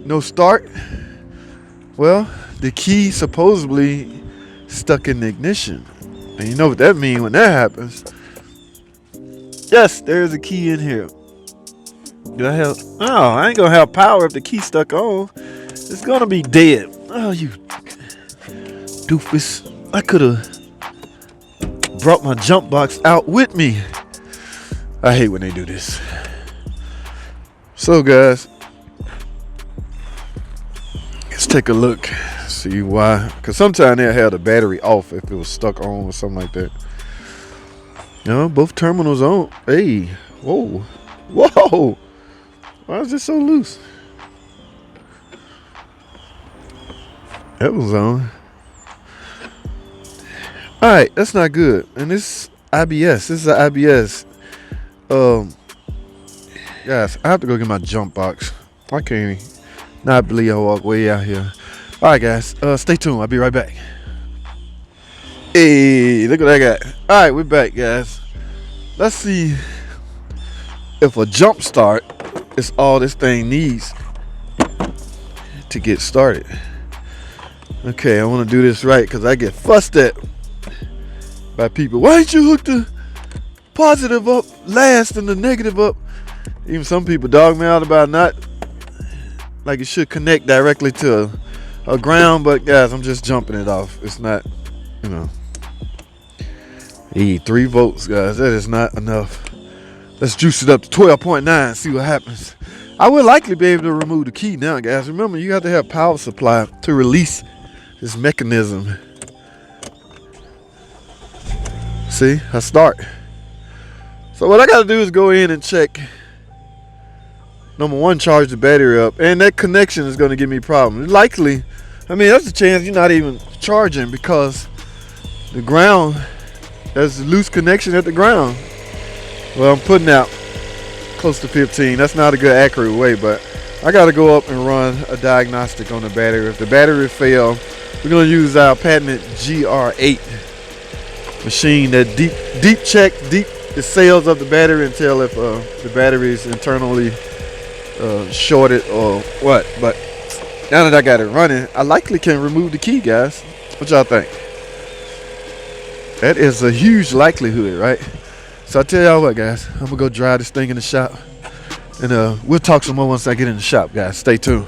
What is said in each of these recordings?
No start. Well, the key supposedly stuck in the ignition. And you know what that means when that happens. Yes, there's a key in here. Do I have... Oh, I ain't gonna have power if the key stuck on. It's gonna be dead. Oh, you doofus. I could have brought my jump box out with me. I hate when they do this. So, guys, let's take a look. See why. Because sometimes they'll have the battery off if it was stuck on or something like that. No, both terminals on. Hey, whoa. Whoa. Why is this so loose? That was on. Alright, that's not good. And this IBS. This is an IBS. Guys, I have to go get my jump box. I can't not believe I walk way out here. Alright, guys. Stay tuned. I'll be right back. Hey, look what I got. Alright, we're back, guys. Let's see if a jump start is all this thing needs to get started. Okay, I want to do this right because I get fussed at by people. Why didn't you hook the positive up last and the negative up? Even some people dog me out about not like it should connect directly to a ground, but guys, I'm just jumping it off. It's not, you know. 3 volts, guys. That is not enough. Let's juice it up to 12.9. See what happens. I would likely be able to remove the key now, guys. Remember, you have to have power supply to release this mechanism. See, I start. So what I got to do is go in and check. Number 1, charge the battery up, and that connection is going to give me problems. Likely, I mean, there's a chance you're not even charging because the ground, there's a loose connection at the ground. Well, I'm putting out close to 15. That's not a good accurate way, but I got to go up and run a diagnostic on the battery. If the battery fail, we're going to use our patented GR8 machine that deep check the cells of the battery and tell if the battery is internally shorted or what. But now that I got it running, I likely can remove the key, guys. What y'all think? That is a huge likelihood, right? So I tell y'all what, guys, I'm gonna go drive this thing in the shop, and we'll talk some more once I get in the shop, guys. Stay tuned.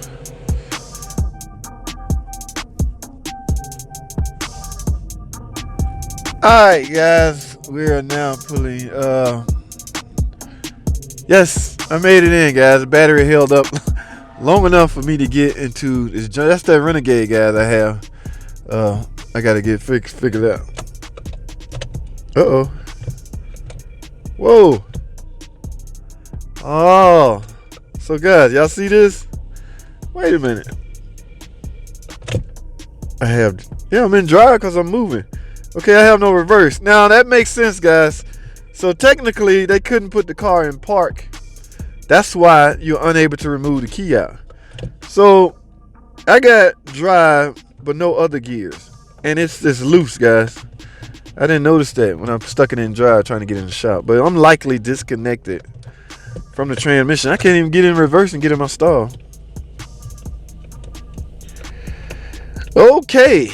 All right, guys, we are now pulling. Yes, I made it in, guys. The battery held up long enough for me to get into this. That's that Renegade, guys. I have. I gotta get figured out. Uh-oh. Whoa. Oh. So, guys, y'all see this? Wait a minute. I'm in drive because I'm moving. Okay, I have no reverse. Now, that makes sense, guys. So, technically, they couldn't put the car in park. That's why you're unable to remove the key out. So, I got drive, but no other gears. And it's loose, guys. I didn't notice that when I'm stuck it in drive trying to get in the shop. But I'm likely disconnected from the transmission. I can't even get in reverse and get in my stall. Okay.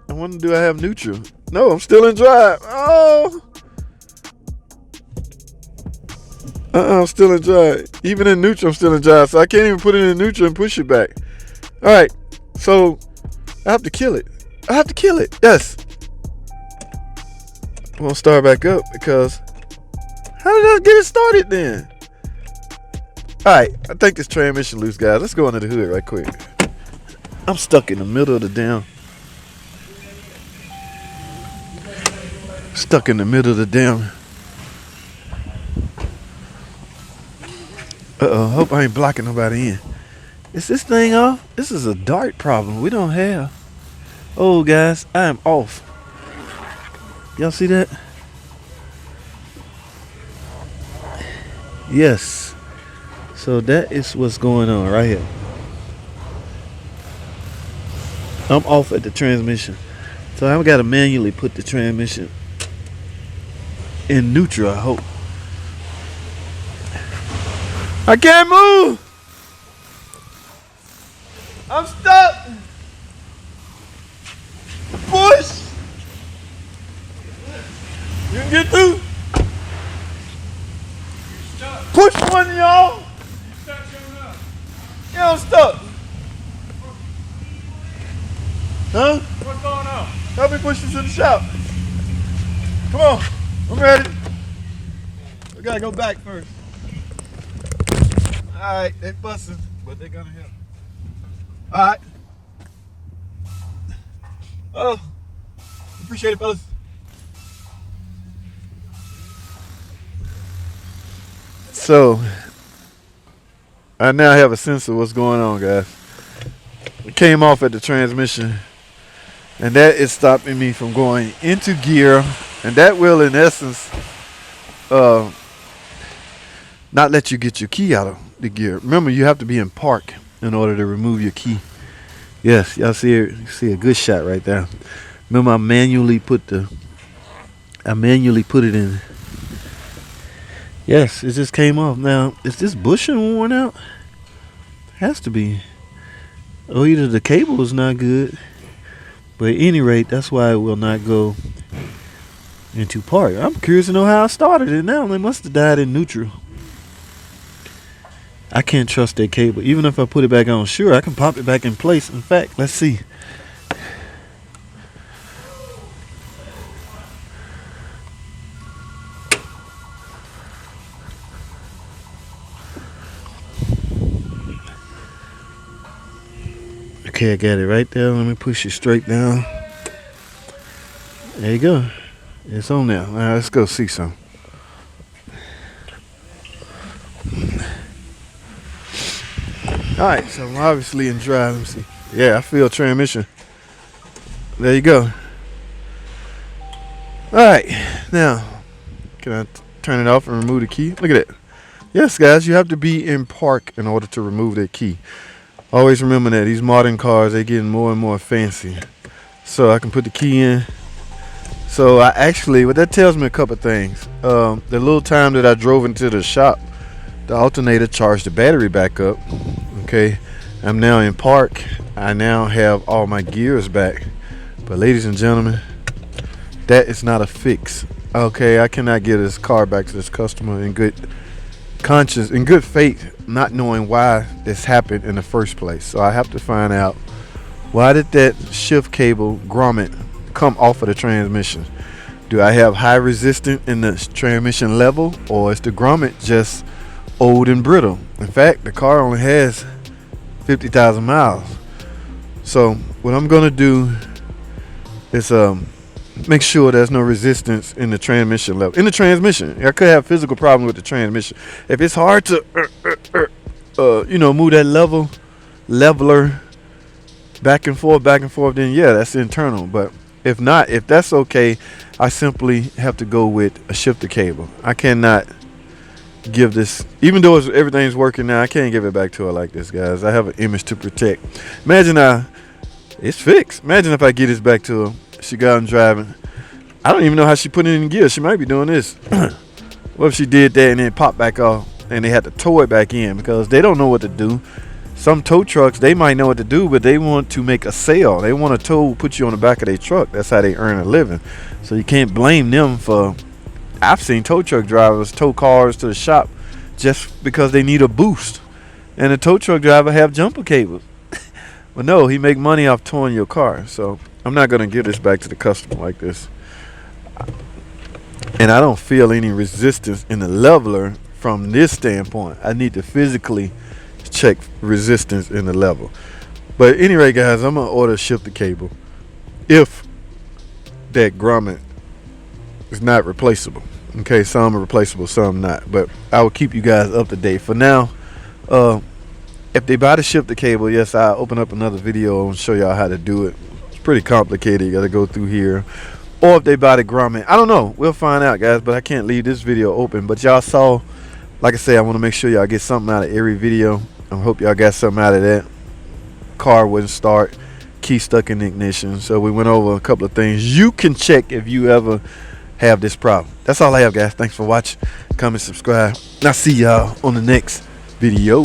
I wonder, do I have neutral? No, I'm still in drive. Oh. I'm still in drive. Even in neutral, I'm still in drive. So I can't even put it in neutral and push it back. All right. So I have to kill it. I have to kill it. Yes. I won't start back up because how did I get it started then? All right. I think this transmission loose, guys. Let's go under the hood right quick. I'm stuck in the middle of the damn. Stuck in the middle of the damn. Uh-oh, hope I ain't blocking nobody in. Is this thing off? This is a dart problem we don't have. Oh, guys, I am off. Y'all see that? Yes. So that is what's going on right here. I'm off at the transmission. So I've got to manually put the transmission in neutral, I hope. I can't move. I'm stuck. Push. You can get through. Push one, y'all. Yeah, I'm stuck. Huh? What's going on? Help me push you to the shop. Come on. I'm ready. We gotta go back first. Alright, they busting, but they're gonna help. Alright. Oh, appreciate it, fellas. So, I now have a sense of what's going on, guys. It came off at the transmission, and that is stopping me from going into gear, and that will, in essence, not let you get your key out of the gear. Remember, you have to be in park in order to remove your key. Yes, y'all see a good shot right there. Remember, I manually put it in. Yes, it just came off. Now, is this bushing worn out? Has to be. Or either the cable is not good. But at any rate, that's why it will not go into park. I'm curious to know how I started it now. They must have died in neutral. I can't trust that cable. Even if I put it back on, sure, I can pop it back in place. In fact, let's see. Okay, I got it right there. Let me push it straight down. There you go. It's on there. All right, let's go see some. All right, so I'm obviously in drive. Let me see. Yeah, I feel transmission. There you go. All right, now can I turn it off and remove the key? Look at it. Yes, guys, you have to be in park in order to remove that key. Always remember that these modern cars, they're getting more and more fancy. So I can put the key in. So I actually, what that tells me a couple things. The little time that I drove into the shop, the alternator charged the battery back up. Okay, I'm now in park. I now have all my gears back. But ladies and gentlemen, that is not a fix. Okay, I cannot get this car back to this customer in good conscience, in good faith, not knowing why this happened in the first place. So I have to find out, why did that shift cable grommet come off of the transmission? Do I have high resistance in the transmission level, or is the grommet just old and brittle? In fact, the car only has 50,000 miles. So what I'm gonna do is make sure there's no resistance in the transmission level. In the transmission, I could have physical problems with the transmission. If it's hard to move that leveler back and forth, then yeah, that's internal. But if not, if that's okay, I simply have to go with a shifter cable. I cannot give this, even though everything's working now, I can't give it back to her like this, guys. I have an image to protect. Imagine it's fixed. Imagine if I get this back to her. She got on driving. I don't even know how she put it in gear. She might be doing this. What if she did that and then popped back off and they had to tow it back in, because they don't know what to do. Some tow trucks, they might know what to do, but they want to make a sale. They want to put you on the back of their truck. That's how they earn a living. So you can't blame them for, I've seen tow truck drivers tow cars to the shop just because they need a boost. And the tow truck driver have jumper cables. But no, he make money off towing your car. So I'm not going to give this back to the customer like this. And I don't feel any resistance in the leveler from this standpoint. I need to physically check resistance in the level. But anyway, guys, I'm going to order a shifter cable if that grommet is not replaceable. Okay, some are replaceable, some not. But I will keep you guys up to date. For now, if they buy the shifter cable, yes, I'll open up another video and show y'all how to do it. It's pretty complicated. You got to go through here. Or if they buy the grommet, I don't know. We'll find out, guys. But I can't leave this video open. But y'all saw, like I said, I want to make sure y'all get something out of every video. I hope y'all got something out of that. Car wouldn't start. Key stuck in the ignition. So we went over a couple of things you can check if you ever have this problem. That's all I have, guys. Thanks for watching. Comment, subscribe. And I'll see y'all on the next video.